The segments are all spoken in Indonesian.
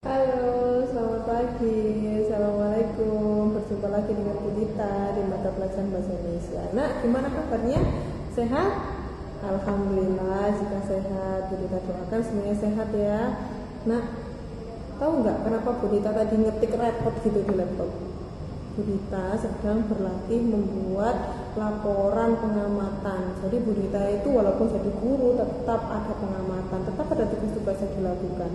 Halo, selamat pagi. Assalamualaikum. Berjumpa lagi dengan Bu Dita di mata pelajaran bahasa Indonesia. Nah, gimana kabarnya? Sehat? Alhamdulillah, jika sehat, Bu Dita doakan semuanya sehat ya. Nah, tahu nggak kenapa Bu Dita tadi ngetik repot gitu di laptop? Bu Dita sedang berlatih membuat laporan pengamatan. Jadi Bu Dita itu walaupun jadi guru tetap ada pengamatan, tetap ada tugas-tugas yang dilakukan.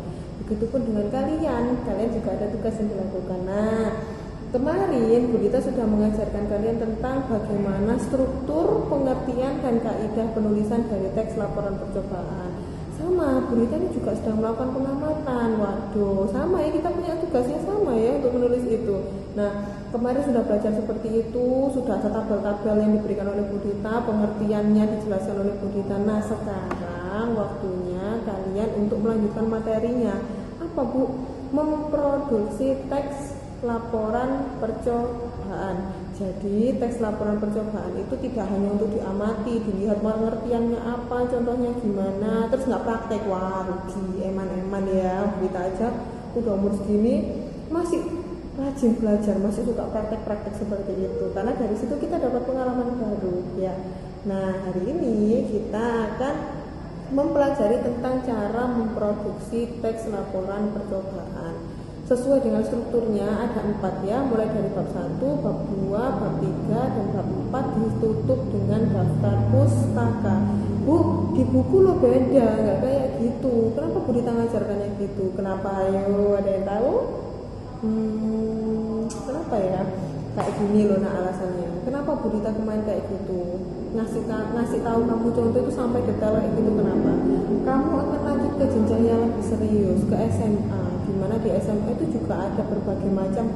Begitupun dengan kalian juga ada tugas yang dilakukan. Nah, kemarin Bu Dita sudah mengajarkan kalian tentang bagaimana struktur, pengertian, dan kaidah penulisan dari teks laporan percobaan. Sama, Bu Dita ini juga sedang melakukan pengamatan. Waduh, sama ya, kita punya tugasnya sama ya untuk menulis itu. Nah, kemarin sudah belajar seperti itu, sudah ada tabel-tabel yang diberikan oleh Bu Dita, pengertiannya dijelaskan oleh Bu Dita. Nah, sekarang waktunya kalian untuk melanjutkan materinya. Apa Bu? Memproduksi teks laporan percobaan. Jadi teks laporan percobaan itu tidak hanya untuk diamati, dilihat pengertiannya apa, contohnya gimana, terus nggak praktek. Wah, rugi, eman-eman ya. Kita aja udah umur segini masih rajin belajar, masih suka praktek-praktek seperti itu, karena dari situ kita dapat pengalaman baru ya. Nah, hari ini kita akan mempelajari tentang cara memproduksi teks laporan percobaan. Sesuai dengan strukturnya ada 4 ya, mulai dari bab 1, bab 2, bab 3, dan bab 4 ditutup dengan daftar pustaka. Bu, di buku lo beda, nggak kayak gitu. Kenapa Bu Dita ngajarkannya gitu? Kenapa? Ayo, ada yang tahu? Kenapa ya? Kayak gini loh, nah alasannya. Kenapa Bu Dita kemarin kayak gitu? Ngasih tahu kamu contoh itu sampai detail kayak gitu, kenapa? Kamu akan lanjut ke jenjang yang lebih serius, ke SMA, dimana di SMA itu juga ada berbagai macam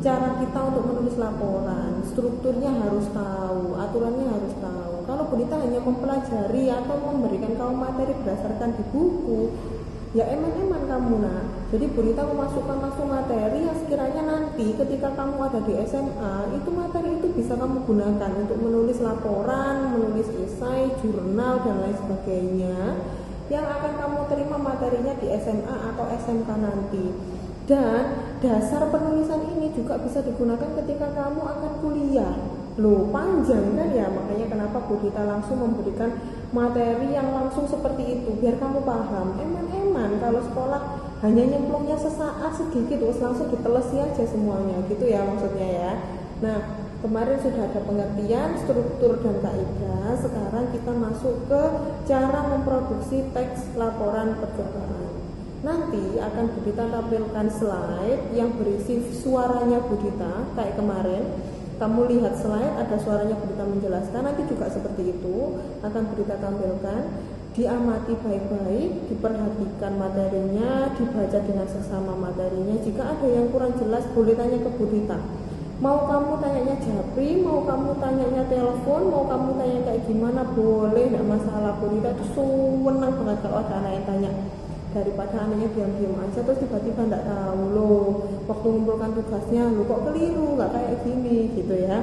cara kita untuk menulis laporan. Strukturnya harus tahu, aturannya harus tahu. Kalau Bu Dita hanya mempelajari atau memberikan kamu materi berdasarkan di buku, ya eman-eman kamu. Nah, jadi Bu Dita memasukkan langsung materi yang sekiranya nanti ketika kamu ada di SMA, itu materi itu bisa kamu gunakan untuk menulis laporan, menulis esai, jurnal, dan lain sebagainya yang akan kamu terima materinya di SMA atau SMK nanti. Dan dasar penulisan ini juga bisa digunakan ketika kamu akan kuliah. Loh, panjang kan ya, makanya kenapa Bu Dita langsung memberikan materi yang langsung seperti itu biar kamu paham. Eman-eman kalau sekolah hanya nyemplungnya sesaat sedikit terus langsung ditelesi aja semuanya gitu ya maksudnya ya. Nah, kemarin sudah ada pengertian, struktur, dan kaidah. Sekarang kita masuk ke cara memproduksi teks laporan percobaan. Nanti akan Bu Dita tampilkan slide yang berisi suaranya Bu Dita kayak kemarin. Kamu lihat slide, ada suaranya Bu Dita menjelaskan, nanti juga seperti itu akan Bu Dita tampilkan. Diamati baik-baik, diperhatikan materinya, dibaca dengan sesama materinya. Jika ada yang kurang jelas boleh tanya ke Bu Dita. Mau kamu tanyanya japri, mau kamu tanyanya telepon, mau kamu tanya kayak gimana, boleh, tidak masalah. Bu Dita tuh senang banget kalau ada anak yang tanya, daripada anaknya diam-diam aja terus tiba-tiba nggak tahu loh waktu mengumpulkan tugasnya lo kok keliru, nggak kayak gini gitu ya.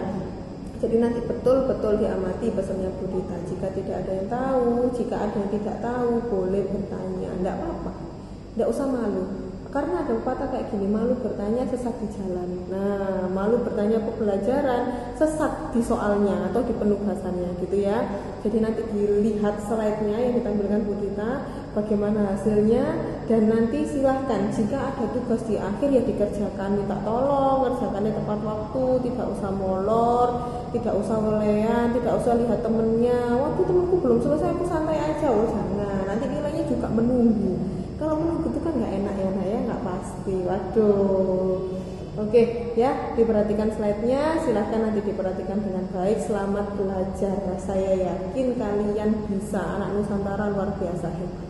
Jadi nanti betul-betul diamati pesannya Bu Dita. Jika tidak ada yang tahu, jika ada yang tidak tahu, boleh bertanya, enggak apa-apa, enggak usah malu. Karena ada pepatah kayak gini, malu bertanya sesat di jalan. Nah, malu bertanya pembelajaran, sesat di soalnya atau di penugasannya gitu ya. Jadi nanti dilihat slide-nya yang ditampilkan Bu Dita, bagaimana hasilnya, dan nanti silahkan jika ada tugas di akhir ya dikerjakan, minta tolong kerjakannya tepat waktu, tidak usah molor, tidak usah welean, tidak usah lihat temennya, waktu temenku belum selesai aku santai aja, oh jangan, nanti nilainya juga menunggu. Kalau menunggu itu kan nggak enak ya, nah ya nggak pasti. Waduh. Oke ya, diperhatikan slide-nya, silahkan nanti diperhatikan dengan baik. Selamat belajar, saya yakin kalian bisa, anak Nusantara luar biasa hebat.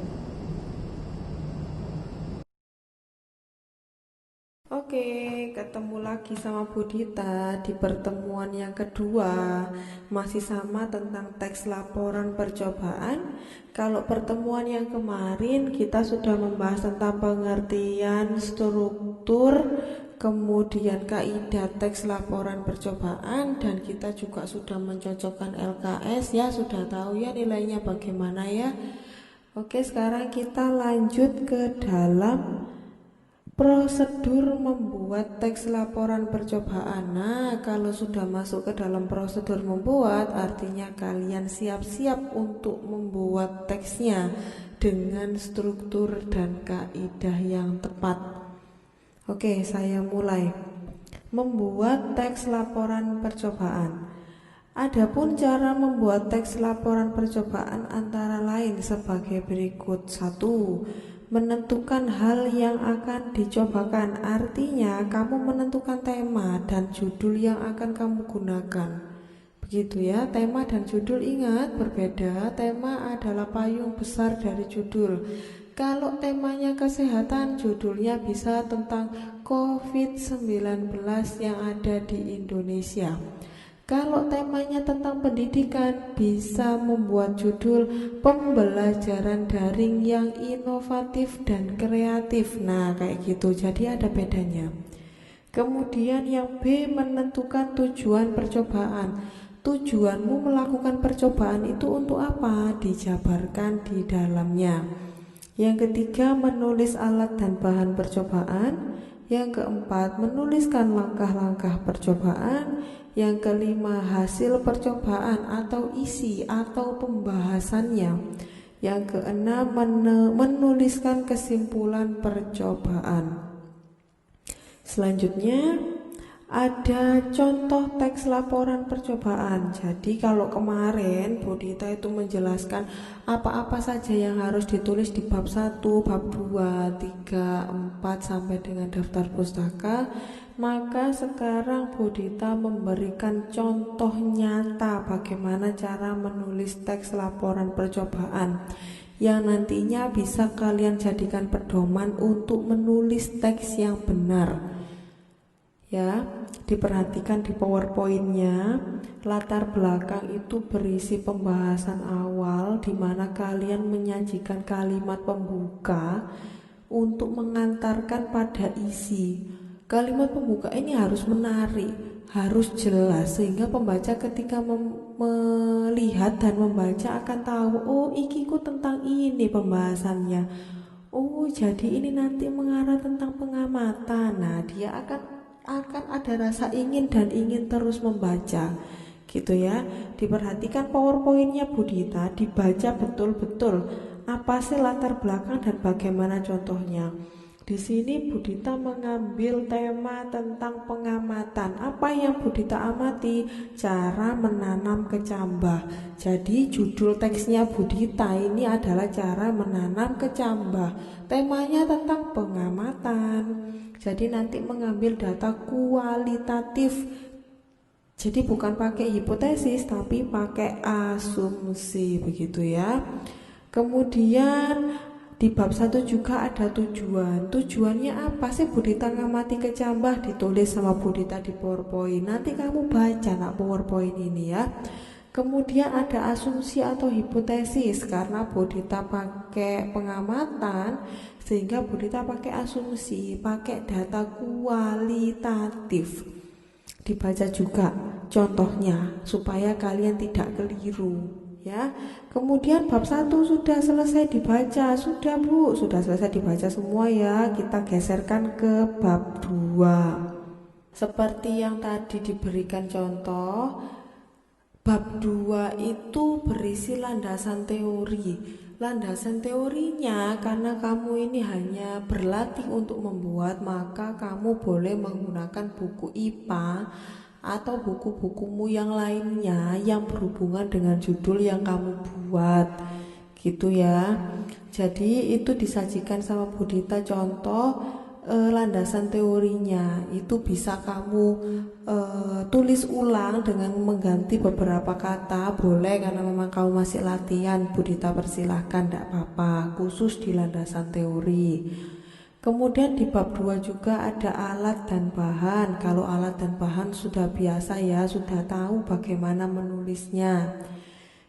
Oke, ketemu lagi sama Bu Dita di pertemuan yang kedua. Masih sama tentang teks laporan percobaan. Kalau pertemuan yang kemarin kita sudah membahas tentang pengertian, struktur, kemudian kaidah teks laporan percobaan, dan kita juga sudah mencocokkan LKS ya, sudah tahu ya nilainya bagaimana ya. Oke, sekarang kita lanjut ke dalam Prosedur membuat teks laporan percobaan. Nah, kalau sudah masuk ke dalam prosedur membuat, artinya kalian siap-siap untuk membuat teksnya dengan struktur dan kaidah yang tepat. Oke, saya mulai. Membuat teks laporan percobaan. Adapun cara membuat teks laporan percobaan antara lain sebagai berikut. 1. Menentukan hal yang akan dicobakan. Artinya kamu menentukan tema dan judul yang akan kamu gunakan. Begitu ya, tema dan judul ingat berbeda. Tema adalah payung besar dari judul. Kalau temanya kesehatan, judulnya bisa tentang COVID-19 yang ada di Indonesia. Kalau temanya tentang pendidikan, bisa membuat judul pembelajaran daring yang inovatif dan kreatif. Nah, kayak gitu. Jadi ada bedanya. Kemudian yang B, menentukan tujuan percobaan. Tujuanmu melakukan percobaan itu untuk apa? Dijabarkan di dalamnya. Yang ketiga, menulis alat dan bahan percobaan. Yang keempat, menuliskan langkah-langkah percobaan. Yang kelima, hasil percobaan atau isi atau pembahasannya. Yang keenam, menuliskan kesimpulan percobaan. Selanjutnya ada contoh teks laporan percobaan. Jadi kalau kemarin Bu Dita itu menjelaskan apa-apa saja yang harus ditulis di bab 1, bab 2, 3, 4 sampai dengan daftar pustaka, maka sekarang Bu Dita memberikan contoh nyata bagaimana cara menulis teks laporan percobaan yang nantinya bisa kalian jadikan pedoman untuk menulis teks yang benar. Ya, diperhatikan di PowerPoint-nya, latar belakang itu berisi pembahasan awal di mana kalian menyajikan kalimat pembuka untuk mengantarkan pada isi. Kalimat pembuka ini harus menarik, harus jelas sehingga pembaca ketika melihat dan membaca akan tahu, oh ikiku tentang ini pembahasannya. Oh, jadi ini nanti mengarah tentang pengamatan. Nah, dia akan ada rasa ingin dan ingin terus membaca gitu ya. Diperhatikan PowerPoint-nya Bu Dita, dibaca betul-betul apa sih latar belakang dan bagaimana contohnya. Di sini Bu Dita mengambil tema tentang pengamatan. Apa yang Bu Dita amati? Cara menanam kecambah. Jadi judul teksnya Bu Dita ini adalah cara menanam kecambah. Temanya tentang pengamatan. Jadi nanti mengambil data kualitatif. Jadi bukan pakai hipotesis tapi pakai asumsi begitu ya. Kemudian di bab 1 juga ada tujuan. Tujuannya apa sih Bu Dita ngamati kecambah? Ditulis sama Bu Dita di PowerPoint. Nanti kamu baca nak PowerPoint ini ya. Kemudian ada asumsi atau hipotesis karena Bu Dita pakai pengamatan sehingga Bu Dita pakai asumsi, pakai data kualitatif. Dibaca juga contohnya supaya kalian tidak keliru ya. Kemudian bab 1 sudah selesai dibaca. Sudah Bu, sudah selesai dibaca semua ya. Kita geserkan ke bab 2. Seperti yang tadi diberikan contoh, bab 2 itu berisi landasan teori. Landasan teorinya karena kamu ini hanya berlatih untuk membuat, maka kamu boleh menggunakan buku IPA atau buku-bukumu yang lainnya yang berhubungan dengan judul yang kamu buat gitu ya. Jadi itu disajikan sama Bu Dita contoh landasan teorinya. Itu bisa kamu tulis ulang dengan mengganti beberapa kata, boleh karena memang kamu masih latihan. Bu Dita persilahkan, tidak apa-apa, khusus di landasan teori. Kemudian di bab 2 juga ada alat dan bahan. Kalau alat dan bahan sudah biasa ya, sudah tahu bagaimana menulisnya.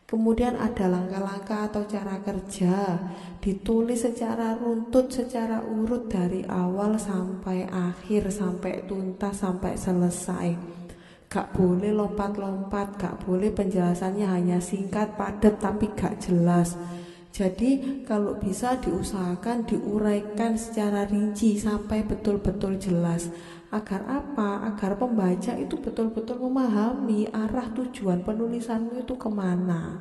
Kemudian ada langkah-langkah atau cara kerja, ditulis secara runtut, secara urut dari awal sampai akhir, sampai tuntas, sampai selesai. Gak boleh lompat-lompat, gak boleh penjelasannya hanya singkat, padat tapi gak jelas. Jadi kalau bisa diusahakan diuraikan secara rinci sampai betul-betul jelas. Agar apa? Agar pembaca itu betul-betul memahami arah tujuan penulisanmu itu kemana.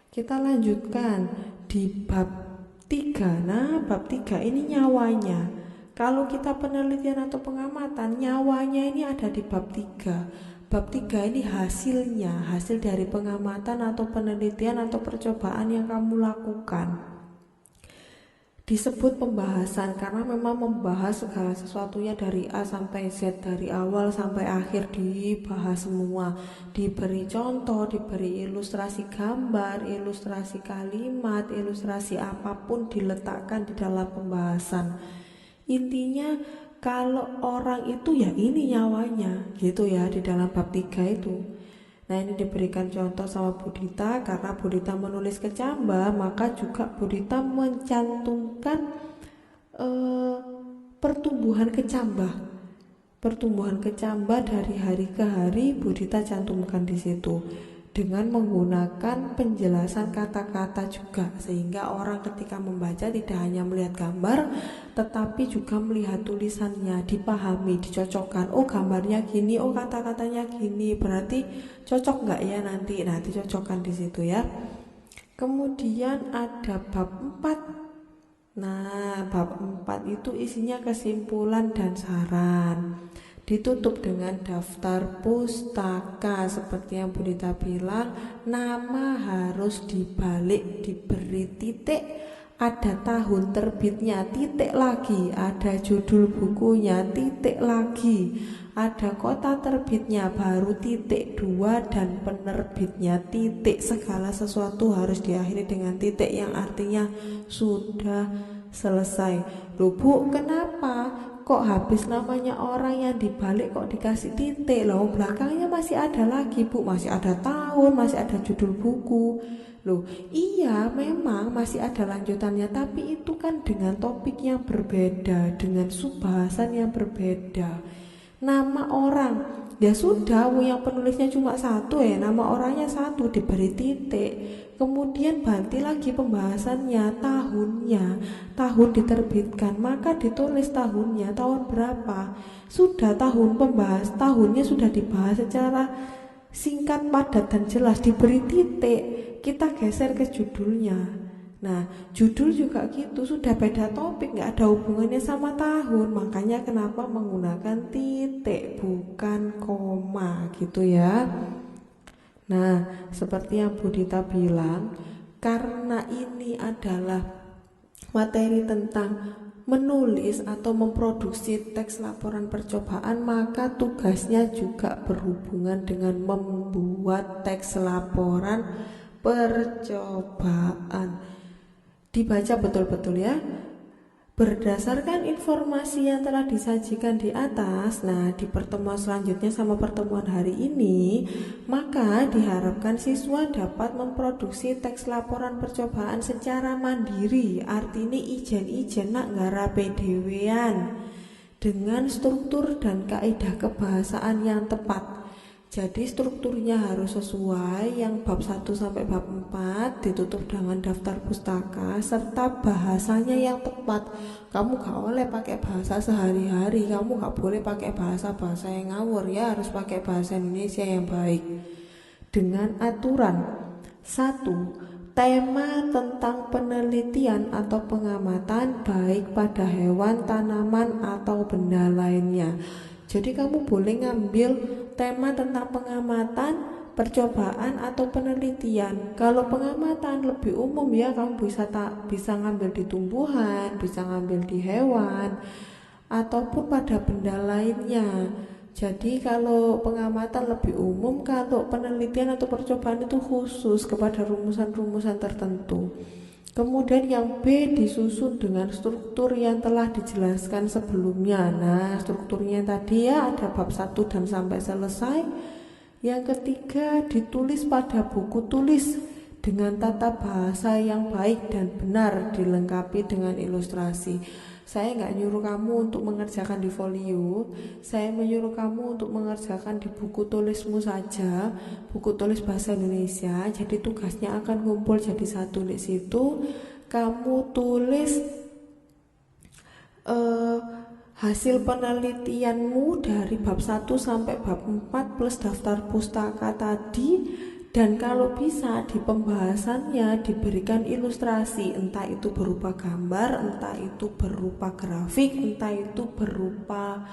Kita lanjutkan di bab 3. Nah, bab 3 ini nyawanya. Kalau kita penelitian atau pengamatan, nyawanya ini ada di bab 3. Bab 3 ini hasilnya, hasil dari pengamatan atau penelitian atau percobaan yang kamu lakukan. Disebut pembahasan karena memang membahas segala sesuatunya dari A sampai Z, dari awal sampai akhir dibahas semua. Diberi contoh, diberi ilustrasi gambar, ilustrasi kalimat, ilustrasi apapun diletakkan di dalam pembahasan. Intinya kalau orang itu ya ini nyawanya gitu ya di dalam bab 3 itu. Nah, ini diberikan contoh sama Budita karena Budita menulis kecambah, maka juga Budita mencantumkan pertumbuhan kecambah. Pertumbuhan kecambah dari hari ke hari Budita cantumkan di situ dengan menggunakan penjelasan kata-kata juga, sehingga orang ketika membaca tidak hanya melihat gambar tetapi juga melihat tulisannya, dipahami, dicocokkan. Oh, gambarnya gini, oh kata-katanya gini, berarti cocok nggak ya nanti cocokkan di situ ya. Kemudian ada bab 4. Nah, bab 4 itu isinya kesimpulan dan saran. Ditutup dengan daftar pustaka. Seperti yang Budita bilang, nama harus dibalik, diberi titik, ada tahun terbitnya, titik lagi, ada judul bukunya, titik lagi, ada kota terbitnya, baru titik 2, dan penerbitnya, titik. Segala sesuatu harus diakhiri dengan titik yang artinya sudah selesai. Loh Bu, kenapa kok habis namanya orang yang dibalik kok dikasih titik? Loh, belakangnya masih ada lagi Bu, masih ada tahun, masih ada judul buku. Loh, iya memang masih ada lanjutannya, tapi itu kan dengan topik yang berbeda, dengan subbahasan yang berbeda. Nama orang, ya sudah, yang penulisnya cuma satu ya, nama orangnya satu, diberi titik. Kemudian ganti lagi pembahasannya, tahunnya, tahun diterbitkan, maka ditulis tahunnya, tahun berapa. Sudah tahunnya sudah dibahas secara singkat, padat, dan jelas, diberi titik. Kita geser ke judulnya. Nah, judul juga gitu, sudah beda topik, nggak ada hubungannya sama tahun. Makanya kenapa menggunakan titik bukan koma gitu ya. Nah, seperti yang Budita bilang, karena ini adalah materi tentang menulis atau memproduksi teks laporan percobaan, maka tugasnya juga berhubungan dengan membuat teks laporan percobaan. Dibaca betul-betul ya. Berdasarkan informasi yang telah disajikan di atas, nah di pertemuan selanjutnya sama pertemuan hari ini, maka diharapkan siswa dapat memproduksi teks laporan percobaan secara mandiri. Artinya ijen-ijen nak ngarape dhewean dengan struktur dan kaidah kebahasaan yang tepat. Jadi strukturnya harus sesuai, yang bab 1 sampai bab 4 ditutup dengan daftar pustaka serta bahasanya yang tepat. Kamu gak boleh pakai bahasa sehari-hari, kamu gak boleh pakai bahasa-bahasa yang ngawur ya, harus pakai bahasa Indonesia yang baik. Dengan aturan 1. Tema tentang penelitian atau pengamatan baik pada hewan, tanaman, atau benda lainnya. Jadi kamu boleh ngambil tema tentang pengamatan, percobaan, atau penelitian. Kalau pengamatan lebih umum ya, kamu bisa ngambil di tumbuhan, bisa ngambil di hewan, ataupun pada benda lainnya. Jadi kalau pengamatan lebih umum, kalau penelitian atau percobaan itu khusus kepada rumusan-rumusan tertentu. Kemudian yang B disusun dengan struktur yang telah dijelaskan sebelumnya. Nah, strukturnya tadi ya ada bab 1 dan sampai selesai. Yang ketiga ditulis pada buku tulis dengan tata bahasa yang baik dan benar dilengkapi dengan ilustrasi. Saya nggak nyuruh kamu untuk mengerjakan di folio, saya menyuruh kamu untuk mengerjakan di buku tulismu saja, buku tulis bahasa Indonesia. Jadi tugasnya akan ngumpul jadi satu di situ. Kamu tulis hasil penelitianmu dari bab 1 sampai bab 4 plus daftar pustaka tadi. Dan kalau bisa di pembahasannya diberikan ilustrasi, entah itu berupa gambar, entah itu berupa grafik, entah itu berupa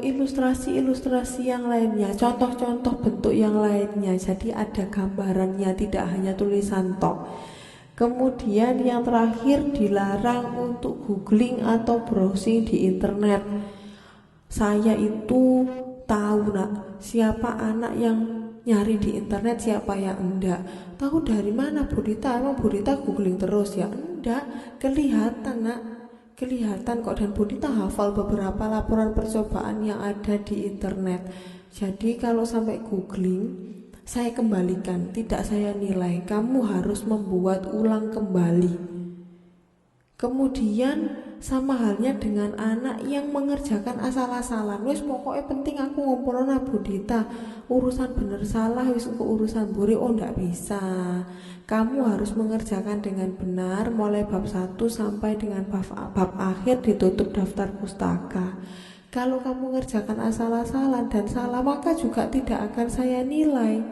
ilustrasi-ilustrasi yang lainnya, contoh-contoh bentuk yang lainnya. Jadi ada gambarannya, tidak hanya tulisan tok. Kemudian yang terakhir, dilarang untuk googling atau browsing di internet. Saya itu tahu nak, siapa anak yang nyari di internet, siapa yang enggak. Tahu dari mana Bu Dita? Emang Bu Dita googling terus ya? Enggak, kelihatan nak, kelihatan kok. Dan Bu Dita hafal beberapa laporan percobaan yang ada di internet. Jadi kalau sampai googling, saya kembalikan, tidak saya nilai. Kamu harus membuat ulang kembali. Kemudian sama halnya dengan anak yang mengerjakan asal-asalan. Wis pokoknya penting aku ngumpulin Bu Dita, urusan bener salah wis ke urusan buri. Oh ndak bisa. Kamu harus mengerjakan dengan benar mulai bab 1 sampai dengan bab akhir, ditutup daftar pustaka. Kalau kamu mengerjakan asal-asalan dan salah, maka juga tidak akan saya nilai.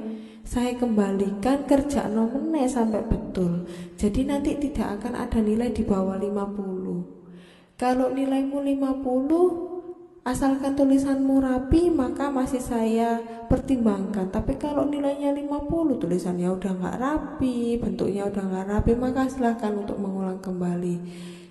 Saya kembalikan kerja nomene sampai betul. Jadi nanti tidak akan ada nilai di bawah 50. Kalau nilaimu 50, asalkan tulisanmu rapi, maka masih saya pertimbangkan. Tapi kalau nilainya 50, tulisannya udah nggak rapi, bentuknya udah nggak rapi, maka silahkan untuk mengulang kembali.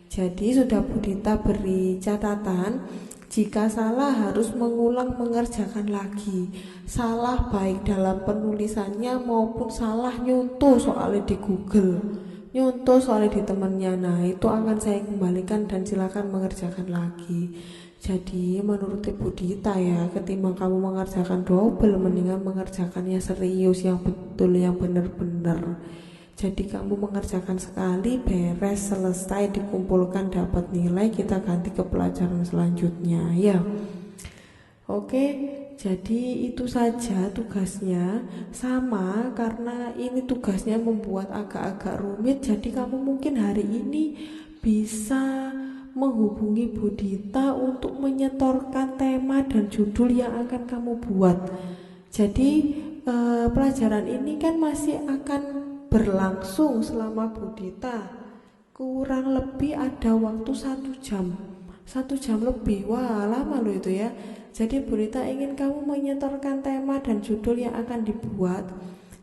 Jadi sudah Bu Dita beri catatan, jika salah harus mengulang mengerjakan lagi. Salah baik dalam penulisannya maupun salah nyuntuh soalnya di Google, nyuntuh soalnya di temannya. Nah itu akan saya kembalikan dan silakan mengerjakan lagi. Jadi menurut Bu Dita ya, ketimbang kamu mengerjakan double, mendingan mengerjakannya serius, yang betul, yang benar-benar. Jadi kamu mengerjakan sekali, beres, selesai, dikumpulkan, dapat nilai, kita ganti ke pelajaran selanjutnya ya. Oke, jadi itu saja tugasnya. Sama, karena ini tugasnya membuat agak-agak rumit, jadi kamu mungkin hari ini bisa menghubungi Bu Dita untuk menyetorkan tema dan judul yang akan kamu buat. Jadi pelajaran ini kan masih akan berlangsung selama Bu Dita, kurang lebih ada waktu 1 jam, 1 jam lebih. Wah lama loh itu ya. Jadi Bu Dita ingin kamu menyetorkan tema dan judul yang akan dibuat,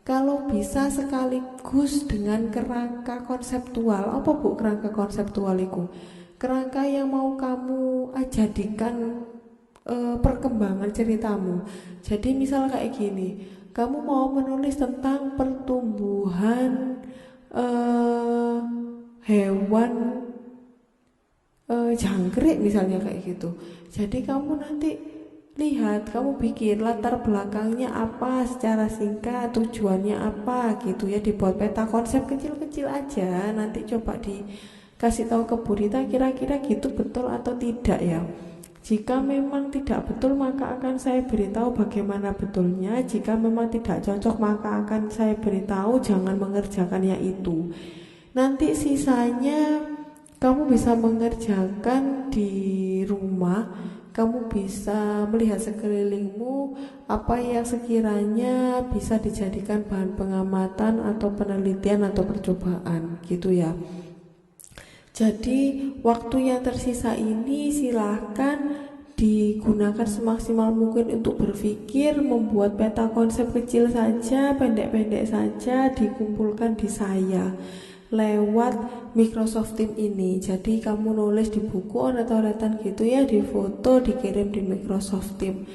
kalau bisa sekaligus dengan kerangka konseptual. Apa Bu kerangka konseptual itu? Kerangka yang mau kamu jadikan perkembangan ceritamu. Jadi misal kayak gini, kamu mau menulis tentang pertumbuhan hewan jangkrik misalnya kayak gitu. Jadi kamu nanti lihat, kamu bikin latar belakangnya apa secara singkat, tujuannya apa gitu ya, dibuat peta konsep kecil-kecil aja. Nanti coba dikasih tahu ke Bu Dita kira-kira gitu betul atau tidak ya. Jika memang tidak betul, maka akan saya beritahu bagaimana betulnya. Jika memang tidak cocok, maka akan saya beritahu jangan mengerjakannya itu. Nanti sisanya kamu bisa mengerjakan di rumah. Kamu bisa melihat sekelilingmu apa yang sekiranya bisa dijadikan bahan pengamatan atau penelitian atau percobaan gitu ya. Jadi waktu yang tersisa ini silahkan digunakan semaksimal mungkin untuk berpikir, membuat peta konsep kecil saja, pendek-pendek saja, dikumpulkan di saya lewat Microsoft Teams ini. Jadi kamu nulis di buku oret-oretan gitu ya, di foto, dikirim di Microsoft Teams.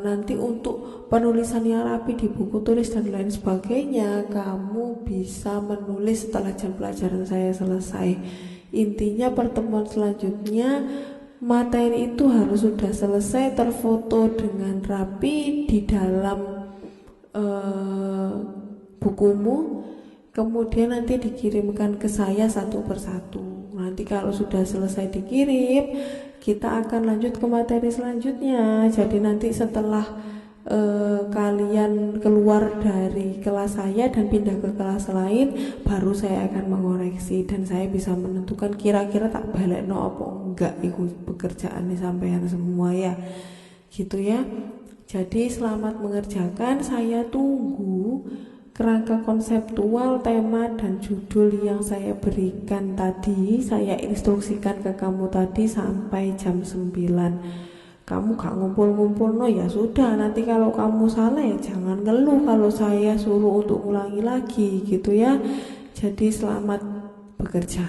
Nanti untuk penulisan yang rapi di buku tulis dan lain sebagainya, kamu bisa menulis setelah jam pelajaran saya selesai. Intinya pertemuan selanjutnya materi itu harus sudah selesai, terfoto dengan rapi di dalam bukumu, kemudian nanti dikirimkan ke saya satu persatu. Nanti kalau sudah selesai dikirim, kita akan lanjut ke materi selanjutnya. Jadi nanti setelah kalian keluar dari kelas saya dan pindah ke kelas lain, baru saya akan mengoreksi dan saya bisa menentukan kira-kira tak balik no apa enggak itu pekerjaan sampean semua ya, gitu ya. Jadi selamat mengerjakan, saya tunggu kerangka konseptual, tema, dan judul yang saya berikan tadi, saya instruksikan ke kamu tadi sampai jam 9. Kamu gak ngumpul-ngumpul, no ya sudah, nanti kalau kamu salah ya jangan ngeluh kalau saya suruh untuk ulangi lagi gitu ya. Jadi selamat bekerja.